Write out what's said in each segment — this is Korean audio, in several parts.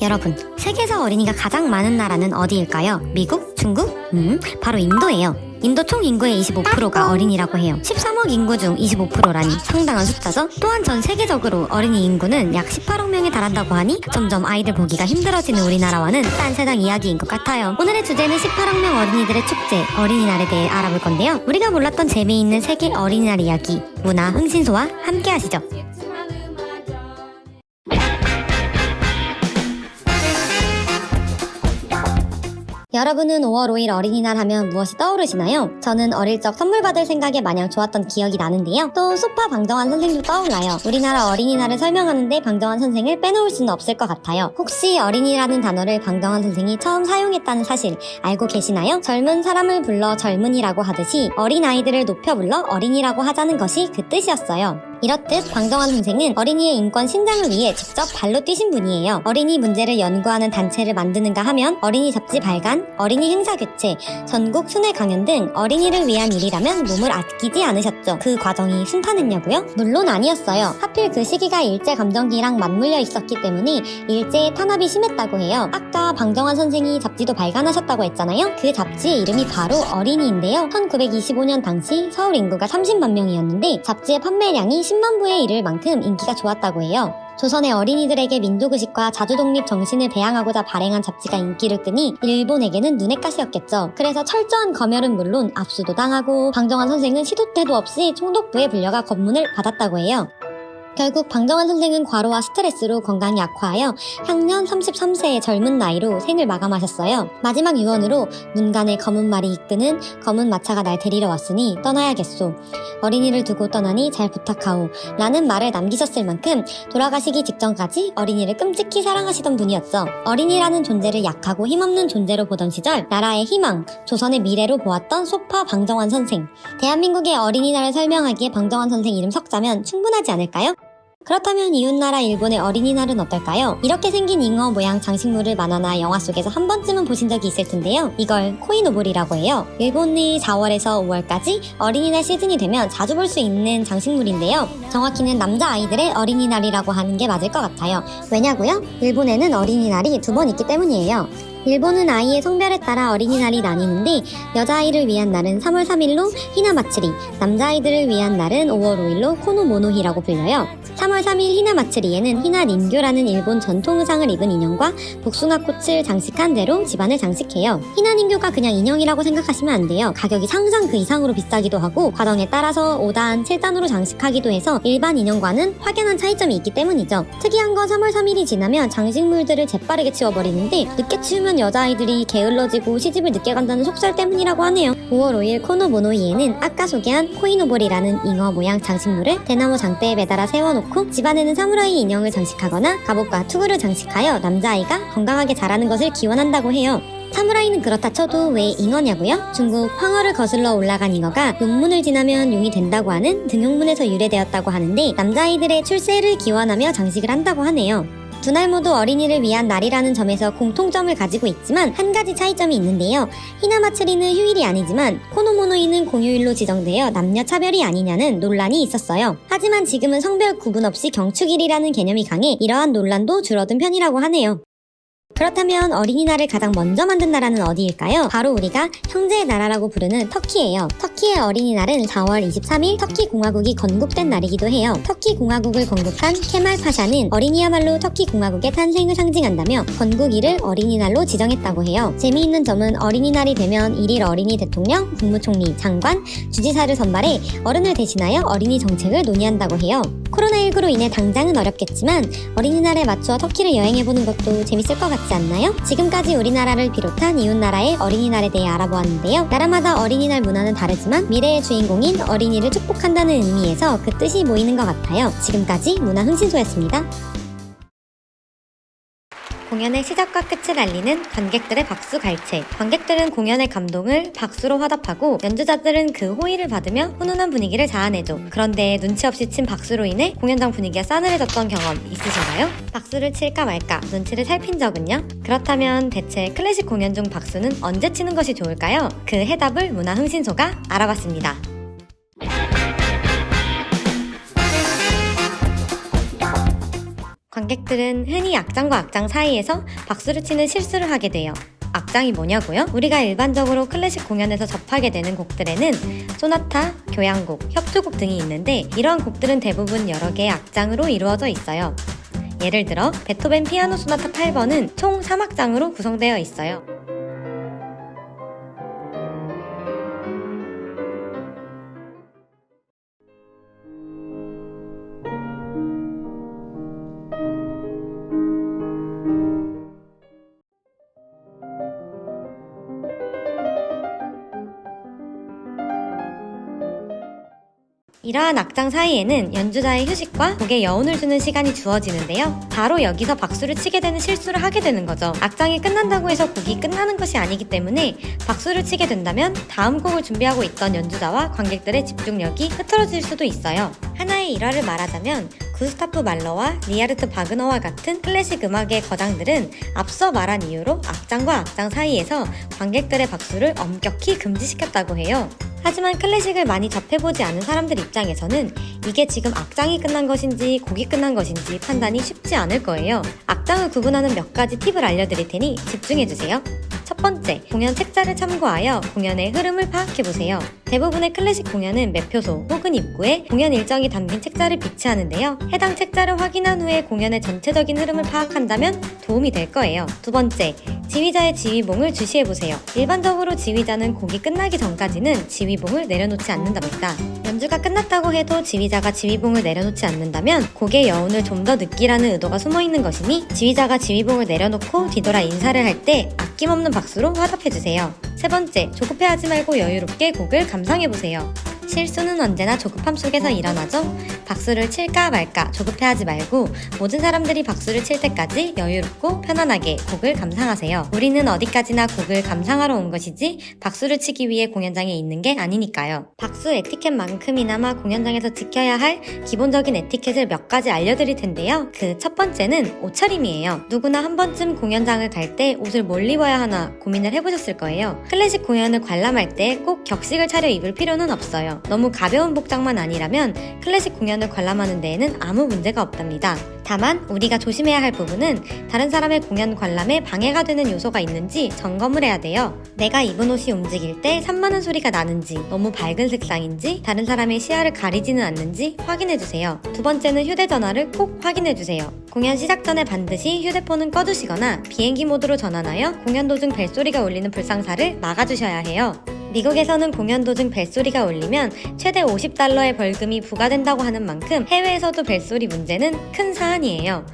여러분, 세계에서 어린이가 가장 많은 나라는 어디일까요? 미국? 중국? 바로 인도예요. 인도 총 인구의 25%가 어린이라고 해요. 13억 인구 중 25%라니 상당한 숫자죠? 또한 전 세계적으로 어린이 인구는 약 18억 명에 달한다고 하니 점점 아이들 보기가 힘들어지는 우리나라와는 딴 세상 이야기인 것 같아요. 오늘의 주제는 18억 명 어린이들의 축제, 어린이날에 대해 알아볼 건데요. 우리가 몰랐던 재미있는 세계 어린이날 이야기, 문화 흥신소와 함께 하시죠. 여러분은 5월 5일 어린이날 하면 무엇이 떠오르시나요? 저는 어릴 적 선물 받을 생각에 마냥 좋았던 기억이 나는데요. 또 소파 방정환 선생도 떠올라요. 우리나라 어린이날을 설명하는데 방정환 선생을 빼놓을 수는 없을 것 같아요. 혹시 어린이라는 단어를 방정환 선생이 처음 사용했다는 사실 알고 계시나요? 젊은 사람을 불러 젊은이라고 하듯이 어린아이들을 높여 불러 어린이라고 하자는 것이 그 뜻이었어요. 이렇듯 방정환 선생은 어린이의 인권 신장을 위해 직접 발로 뛰신 분이에요. 어린이 문제를 연구하는 단체를 만드는가 하면 어린이 잡지 발간, 어린이 행사 개최, 전국 순회 강연 등 어린이를 위한 일이라면 몸을 아끼지 않으셨죠. 그 과정이 순탄했냐고요? 물론 아니었어요. 하필 그 시기가 일제감정기랑 맞물려 있었기 때문에 일제의 탄압이 심했다고 해요. 아까 방정환 선생이 잡지도 발간하셨다고 했잖아요. 그 잡지의 이름이 바로 어린이인데요. 1925년 당시 서울 인구가 30만 명이었는데 잡지의 판매량이 10만 부에 이를 만큼 인기가 좋았다고 해요. 조선의 어린이들에게 민족의식과 자주독립 정신을 배양하고자 발행한 잡지가 인기를 끄니 일본에게는 눈엣 가시였겠죠. 그래서 철저한 검열은 물론 압수도 당하고 방정환 선생은 시도 때도 없이 총독부에 불려가 검문을 받았다고 해요. 결국 방정환 선생은 과로와 스트레스로 건강이 악화하여 향년 33세의 젊은 나이로 생을 마감하셨어요. 마지막 유언으로 눈간에 검은 말이 이끄는 검은 마차가 날 데리러 왔으니 떠나야겠소. 어린이를 두고 떠나니 잘 부탁하오. 라는 말을 남기셨을 만큼 돌아가시기 직전까지 어린이를 끔찍히 사랑하시던 분이었죠. 어린이라는 존재를 약하고 힘없는 존재로 보던 시절 나라의 희망, 조선의 미래로 보았던 소파 방정환 선생. 대한민국의 어린이날을 설명하기에 방정환 선생 이름 석자면 충분하지 않을까요? 그렇다면 이웃나라 일본의 어린이날은 어떨까요? 이렇게 생긴 잉어 모양 장식물을 만화나 영화 속에서 한 번쯤은 보신 적이 있을 텐데요. 이걸 코이노보리라고 해요. 일본의 4월에서 5월까지 어린이날 시즌이 되면 자주 볼 수 있는 장식물인데요. 정확히는 남자아이들의 어린이날이라고 하는 게 맞을 것 같아요. 왜냐고요? 일본에는 어린이날이 2번 있기 때문이에요. 일본은 아이의 성별에 따라 어린이날이 나뉘는데 여자아이를 위한 날은 3월 3일로 히나마츠리, 남자아이들을 위한 날은 5월 5일로 코노모노히라고 불려요. 3월 3일 히나마츠리에는 히나닌교라는 일본 전통 의상을 입은 인형과 복숭아꽃을 장식한 대로 집안을 장식해요. 히나닌교가 그냥 인형이라고 생각하시면 안 돼요. 가격이 상상 그 이상으로 비싸기도 하고 과정에 따라서 5단, 7단으로 장식하기도 해서 일반 인형과는 확연한 차이점이 있기 때문이죠. 특이한 건 3월 3일이 지나면 장식물들을 재빠르게 치워버리는데 늦게 치우면 여자아이들이 게을러지고 시집을 늦게 간다는 속설 때문이라고 하네요. 5월 5일 코노모노히에는 아까 소개한 코이노보리라는 잉어 모양 장식물을 대나무 장대에 매달아 세워놓고 집안에는 사무라이 인형을 장식하거나 갑옷과 투구를 장식하여 남자아이가 건강하게 자라는 것을 기원한다고 해요. 사무라이는 그렇다 쳐도 왜 잉어냐고요? 중국 황허를 거슬러 올라간 잉어가 용문을 지나면 용이 된다고 하는 등용문에서 유래되었다고 하는데 남자아이들의 출세를 기원하며 장식을 한다고 하네요. 두 날 모두 어린이를 위한 날이라는 점에서 공통점을 가지고 있지만 한 가지 차이점이 있는데요. 히나마츠리는 휴일이 아니지만 코노모노히는 공휴일로 지정되어 남녀 차별이 아니냐는 논란이 있었어요. 하지만 지금은 성별 구분 없이 경축일이라는 개념이 강해 이러한 논란도 줄어든 편이라고 하네요. 그렇다면 어린이날을 가장 먼저 만든 나라는 어디일까요? 바로 우리가 형제의 나라라고 부르는 터키예요. 터키의 어린이날은 4월 23일 터키 공화국이 건국된 날이기도 해요. 터키 공화국을 건국한 케말 파샤는 어린이야말로 터키 공화국의 탄생을 상징한다며 건국일을 어린이날로 지정했다고 해요. 재미있는 점은 어린이날이 되면 일일 어린이 대통령, 국무총리, 장관, 주지사를 선발해 어른을 대신하여 어린이 정책을 논의한다고 해요. 코로나19로 인해 당장은 어렵겠지만 어린이날에 맞춰 터키를 여행해보는 것도 재밌을 것 같지 않나요? 지금까지 우리나라를 비롯한 이웃나라의 어린이날에 대해 알아보았는데요. 나라마다 어린이날 문화는 다르지만 미래의 주인공인 어린이를 축복한다는 의미에서 그 뜻이 모이는 것 같아요. 지금까지 문화흥신소였습니다. 공연의 시작과 끝을 알리는 관객들의 박수 갈채. 관객들은 공연의 감동을 박수로 화답하고 연주자들은 그 호의를 받으며 훈훈한 분위기를 자아내죠. 그런데 눈치 없이 친 박수로 인해 공연장 분위기가 싸늘해졌던 경험 있으신가요? 박수를 칠까 말까 눈치를 살핀 적은요? 그렇다면 대체 클래식 공연 중 박수는 언제 치는 것이 좋을까요? 그 해답을 문화흥신소가 알아봤습니다. 관객들은 흔히 악장과 악장 사이에서 박수를 치는 실수를 하게 돼요. 악장이 뭐냐고요? 우리가 일반적으로 클래식 공연에서 접하게 되는 곡들에는 소나타, 교향곡, 협주곡 등이 있는데 이러한 곡들은 대부분 여러 개의 악장으로 이루어져 있어요. 예를 들어 베토벤 피아노 소나타 8번은 총 3악장으로 구성되어 있어요. 이러한 악장 사이에는 연주자의 휴식과 곡에 여운을 주는 시간이 주어지는데요. 바로 여기서 박수를 치게 되는 실수를 하게 되는 거죠. 악장이 끝난다고 해서 곡이 끝나는 것이 아니기 때문에 박수를 치게 된다면 다음 곡을 준비하고 있던 연주자와 관객들의 집중력이 흐트러질 수도 있어요. 하나의 일화를 말하자면 구스타프 말러와 리하르트 바그너와 같은 클래식 음악의 거장들은 앞서 말한 이유로 악장과 악장 사이에서 관객들의 박수를 엄격히 금지시켰다고 해요. 하지만 클래식을 많이 접해보지 않은 사람들 입장에서는 이게 지금 악장이 끝난 것인지 곡이 끝난 것인지 판단이 쉽지 않을 거예요. 악장을 구분하는 몇 가지 팁을 알려드릴 테니 집중해주세요. 첫 번째, 공연 책자를 참고하여 공연의 흐름을 파악해보세요. 대부분의 클래식 공연은 매표소 혹은 입구에 공연 일정이 담긴 책자를 비치하는데요. 해당 책자를 확인한 후에 공연의 전체적인 흐름을 파악한다면 도움이 될 거예요. 두 번째, 지휘자의 지휘봉을 주시해보세요. 일반적으로 지휘자는 곡이 끝나기 전까지는 지휘봉을 내려놓지 않는답니다. 연주가 끝났다고 해도 지휘자가 지휘봉을 내려놓지 않는다면 곡의 여운을 좀 더 느끼라는 의도가 숨어있는 것이니 지휘자가 지휘봉을 내려놓고 뒤돌아 인사를 할 때 아낌없는 박수로 화답해주세요. 세 번째, 조급해하지 말고 여유롭게 곡을 감상해보세요. 실수는 언제나 조급함 속에서 일어나죠? 박수를 칠까 말까 조급해하지 말고 모든 사람들이 박수를 칠 때까지 여유롭고 편안하게 곡을 감상하세요. 우리는 어디까지나 곡을 감상하러 온 것이지 박수를 치기 위해 공연장에 있는 게 아니니까요. 박수 에티켓만큼이나마 공연장에서 지켜야 할 기본적인 에티켓을 몇 가지 알려드릴 텐데요. 그 첫 번째는 옷차림이에요. 누구나 한 번쯤 공연장을 갈 때 옷을 뭘 입어야 하나 고민을 해보셨을 거예요. 클래식 공연을 관람할 때 꼭 격식을 차려 입을 필요는 없어요. 너무 가벼운 복장만 아니라면 클래식 공연을 관람하는 데에는 아무 문제가 없답니다. 다만 우리가 조심해야 할 부분은 다른 사람의 공연 관람에 방해가 되는 요소가 있는지 점검을 해야 돼요. 내가 입은 옷이 움직일 때 산만한 소리가 나는지, 너무 밝은 색상인지, 다른 사람의 시야를 가리지는 않는지 확인해주세요. 두 번째는 휴대전화를 꼭 확인해주세요. 공연 시작 전에 반드시 휴대폰은 꺼두시거나 비행기 모드로 전환하여 공연 도중 벨소리가 울리는 불상사를 막아주셔야 해요. 미국에서는 공연 도중 벨소리가 울리면 최대 $50의 벌금이 부과된다고 하는 만큼 해외에서도 벨소리 문제는 큰 사안이에요.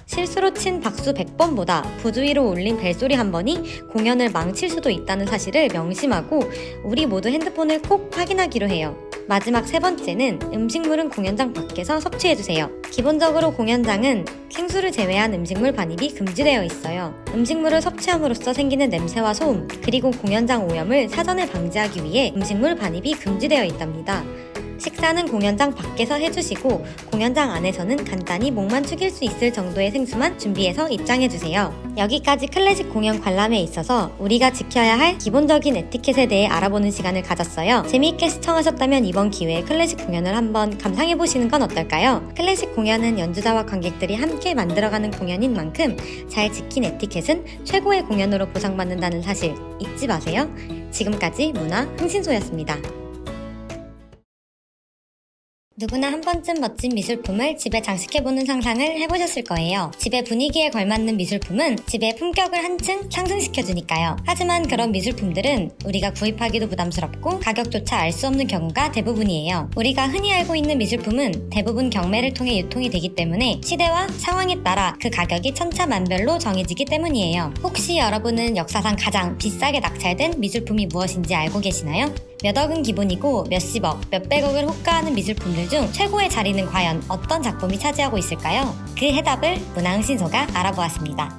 실수로 친 박수 100번보다 부주의로 울린 벨소리 한 번이 공연을 망칠 수도 있다는 사실을 명심하고 우리 모두 핸드폰을 꼭 확인하기로 해요. 마지막 세 번째는 음식물은 공연장 밖에서 섭취해주세요. 기본적으로 공연장은 생수를 제외한 음식물 반입이 금지되어 있어요. 음식물을 섭취함으로써 생기는 냄새와 소음, 그리고 공연장 오염을 사전에 방지하기 위해 음식물 반입이 금지되어 있답니다. 식사는 공연장 밖에서 해주시고 공연장 안에서는 간단히 목만 축일 수 있을 정도의 생수만 준비해서 입장해주세요. 여기까지 클래식 공연 관람에 있어서 우리가 지켜야 할 기본적인 에티켓에 대해 알아보는 시간을 가졌어요. 재미있게 시청하셨다면 이번 기회에 클래식 공연을 한번 감상해보시는 건 어떨까요? 클래식 공연은 연주자와 관객들이 함께 만들어가는 공연인 만큼 잘 지킨 에티켓은 최고의 공연으로 보상받는다는 사실 잊지 마세요. 지금까지 문화 흥신소였습니다. 누구나 한 번쯤 멋진 미술품을 집에 장식해보는 상상을 해보셨을 거예요. 집의 분위기에 걸맞는 미술품은 집의 품격을 한층 상승시켜주니까요. 하지만 그런 미술품들은 우리가 구입하기도 부담스럽고 가격조차 알 수 없는 경우가 대부분이에요. 우리가 흔히 알고 있는 미술품은 대부분 경매를 통해 유통이 되기 때문에 시대와 상황에 따라 그 가격이 천차만별로 정해지기 때문이에요. 혹시 여러분은 역사상 가장 비싸게 낙찰된 미술품이 무엇인지 알고 계시나요? 몇 억은 기본이고 몇십억, 몇백억을 호가하는 미술품들 중 최고의 자리는 과연 어떤 작품이 차지하고 있을까요? 그 해답을 문화흥신소가 알아보았습니다.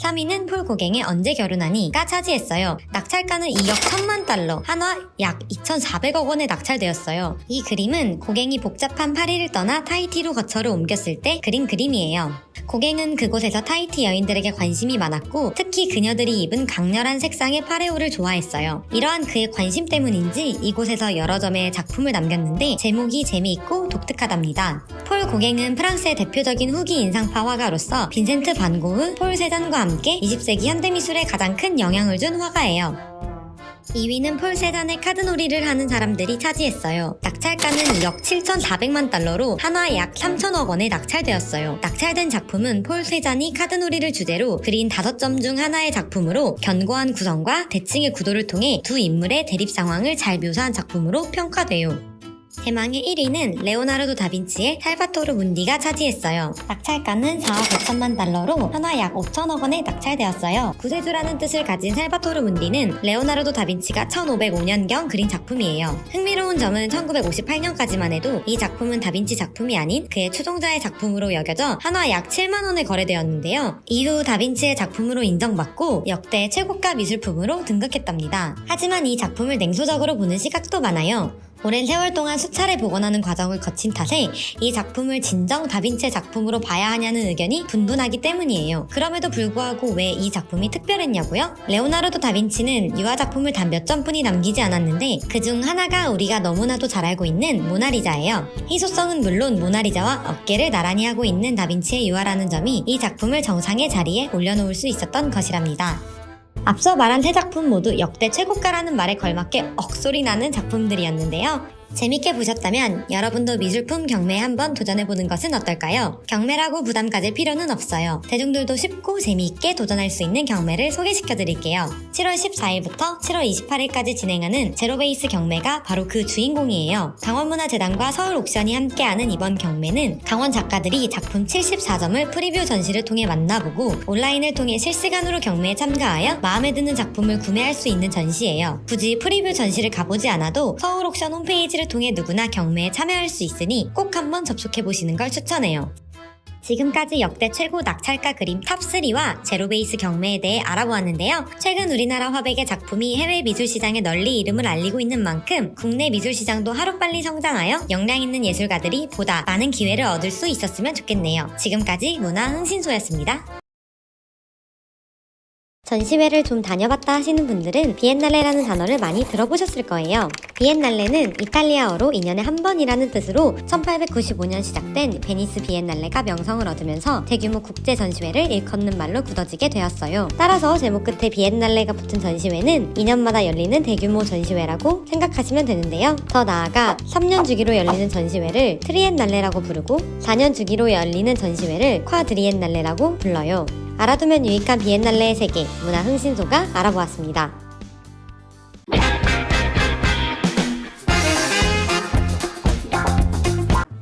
3위는 폴 고갱의 언제 결혼하니가 차지했어요. 낙찰가는 2억 1천만 달러, 한화 약 2,400억 원에 낙찰되었어요. 이 그림은 고갱이 복잡한 파리를 떠나 타히티로 거처를 옮겼을 때 그린 그림이에요. 고갱은 그곳에서 타히티 여인들에게 관심이 많았고 특히 그녀들이 입은 강렬한 색상의 파레오를 좋아했어요. 이러한 그의 관심 때문인지 이곳에서 여러 점의 작품을 남겼는데 제목이 재미있고 독특하답니다. 폴 고갱은 프랑스의 대표적인 후기 인상파 화가로서 빈센트 반 고흐, 폴 세잔과 함께 20세기 현대미술에 가장 큰 영향을 준 화가예요. 2위는 폴 세잔의 카드놀이를 하는 사람들이 차지했어요. 낙찰가는 2억 7,400만 달러로 한화 약 3천억 원에 낙찰되었어요. 낙찰된 작품은 폴 세잔이 카드놀이를 주제로 그린 5점 중 하나의 작품으로 견고한 구성과 대칭의 구도를 통해 두 인물의 대립 상황을 잘 묘사한 작품으로 평가돼요. 대망의 1위는 레오나르도 다빈치의 살바토르 문디가 차지했어요. 낙찰가는 4억 5천만 달러로 한화 약 5천억 원에 낙찰되었어요. 구세주라는 뜻을 가진 살바토르 문디는 레오나르도 다빈치가 1505년경 그린 작품이에요. 흥미로운 점은 1958년까지만 해도 이 작품은 다빈치 작품이 아닌 그의 추종자의 작품으로 여겨져 한화 약 7만 원에 거래되었는데요. 이후 다빈치의 작품으로 인정받고 역대 최고가 미술품으로 등극했답니다. 하지만 이 작품을 냉소적으로 보는 시각도 많아요. 오랜 세월 동안 수차례 복원하는 과정을 거친 탓에 이 작품을 진정 다빈치의 작품으로 봐야 하냐는 의견이 분분하기 때문이에요. 그럼에도 불구하고 왜 이 작품이 특별했냐고요? 레오나르도 다빈치는 유화 작품을 단 몇 점뿐이 남기지 않았는데 그중 하나가 우리가 너무나도 잘 알고 있는 모나리자예요. 희소성은 물론 모나리자와 어깨를 나란히 하고 있는 다빈치의 유화라는 점이 이 작품을 정상의 자리에 올려놓을 수 있었던 것이랍니다. 앞서 말한 세 작품 모두 역대 최고가라는 말에 걸맞게 억소리 나는 작품들이었는데요. 재밌게 보셨다면 여러분도 미술품 경매에 한번 도전해보는 것은 어떨까요? 경매라고 부담 가질 필요는 없어요. 대중들도 쉽고 재미있게 도전할 수 있는 경매를 소개시켜드릴게요. 7월 14일부터 7월 28일까지 진행하는 제로베이스 경매가 바로 그 주인공이에요. 강원문화재단과 서울옥션이 함께하는 이번 경매는 강원 작가들이 작품 74점을 프리뷰 전시를 통해 만나보고 온라인을 통해 실시간으로 경매에 참가하여 마음에 드는 작품을 구매할 수 있는 전시예요. 굳이 프리뷰 전시를 가보지 않아도 서울옥션 홈페이지를 통해 누구나 경매에 참여할 수 있으니 꼭 한번 접속해보시는 걸 추천해요. 지금까지 역대 최고 낙찰가 그림 탑3와 제로베이스 경매에 대해 알아보았는데요. 최근 우리나라 화백의 작품이 해외 미술시장에 널리 이름을 알리고 있는 만큼 국내 미술시장도 하루빨리 성장하여 역량 있는 예술가들이 보다 많은 기회를 얻을 수 있었으면 좋겠네요. 지금까지 문화흥신소였습니다. 전시회를 좀 다녀봤다 하시는 분들은 비엔날레라는 단어를 많이 들어보셨을 거예요. 비엔날레는 이탈리아어로 2년에 한 번이라는 뜻으로 1895년 시작된 베니스 비엔날레가 명성을 얻으면서 대규모 국제 전시회를 일컫는 말로 굳어지게 되었어요. 따라서 제목 끝에 비엔날레가 붙은 전시회는 2년마다 열리는 대규모 전시회라고 생각하시면 되는데요. 더 나아가 3년 주기로 열리는 전시회를 트리엔날레라고 부르고 4년 주기로 열리는 전시회를 콰드리엔날레라고 불러요. 알아두면 유익한 비엔날레의 세계, 문화흥신소가 알아보았습니다.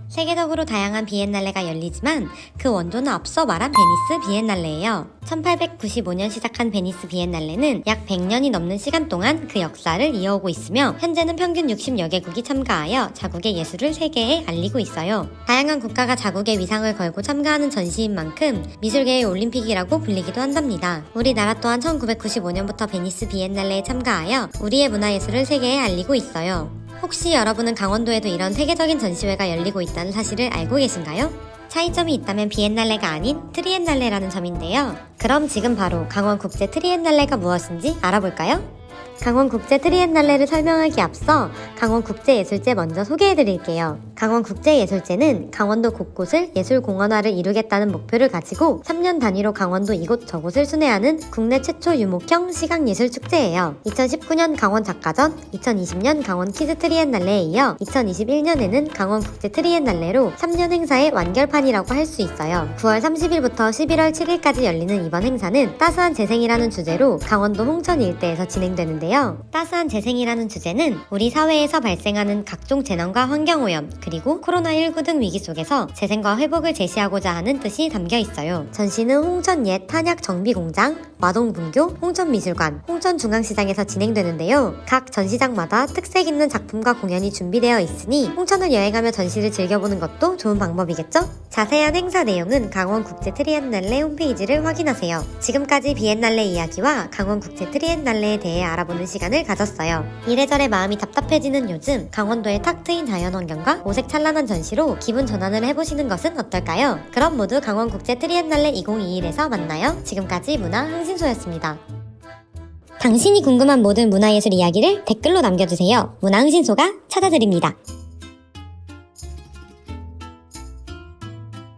세계적으로 다양한 비엔날레가 열리지만 그 원조는 앞서 말한 베니스 비엔날레예요. 1895년 시작한 베니스 비엔날레는 약 100년이 넘는 시간 동안 그 역사를 이어오고 있으며 현재는 평균 60여 개국이 참가하여 자국의 예술을 세계에 알리고 있어요. 다양한 국가가 자국의 위상을 걸고 참가하는 전시인 만큼 미술계의 올림픽이라고 불리기도 한답니다. 우리나라 또한 1995년부터 베니스 비엔날레에 참가하여 우리의 문화예술을 세계에 알리고 있어요. 혹시 여러분은 강원도에도 이런 세계적인 전시회가 열리고 있다는 사실을 알고 계신가요? 차이점이 있다면 비엔날레가 아닌 트리엔날레라는 점인데요. 그럼 지금 바로 강원국제 트리엔날레가 무엇인지 알아볼까요? 강원국제 트리엔날레를 설명하기 앞서 강원국제예술제 먼저 소개해드릴게요. 강원국제예술제는 강원도 곳곳을 예술공원화를 이루겠다는 목표를 가지고 3년 단위로 강원도 이곳저곳을 순회하는 국내 최초 유목형 시각예술축제예요. 2019년 강원작가전, 2020년 강원 키즈 트리엔날레에 이어 2021년에는 강원국제 트리엔날레로 3년 행사의 완결판이라고 할 수 있어요. 9월 30일부터 11월 7일까지 열리는 이번 행사는 따스한 재생이라는 주제로 강원도 홍천 일대에서 진행되는데요. 따스한 재생이라는 주제는 우리 사회에서 발생하는 각종 재난과 환경오염 그리고 코로나19 등 위기 속에서 재생과 회복을 제시하고자 하는 뜻이 담겨 있어요. 전시는 홍천 옛 탄약 정비공장, 마동분교, 홍천미술관, 홍천중앙시장에서 진행되는데요. 각 전시장마다 특색 있는 작품과 공연이 준비되어 있으니 홍천을 여행하며 전시를 즐겨보는 것도 좋은 방법이겠죠? 자세한 행사 내용은 강원국제 트리엔날레 홈페이지를 확인하세요. 지금까지 비엔날레 이야기와 강원국제 트리엔날레에 대해 알아보는 시간을 가졌어요. 이래저래 마음이 답답해지는 요즘 강원도의 탁 트인 자연환경과 오색 찬란한 전시로 기분 전환을 해보시는 것은 어떨까요? 그럼 모두 강원국제 트리엔날레 2021에서 만나요. 지금까지 문화 흥신소였습니다. 당신이 궁금한 모든 문화예술 이야기를 댓글로 남겨주세요. 문화흥신소가 찾아드립니다.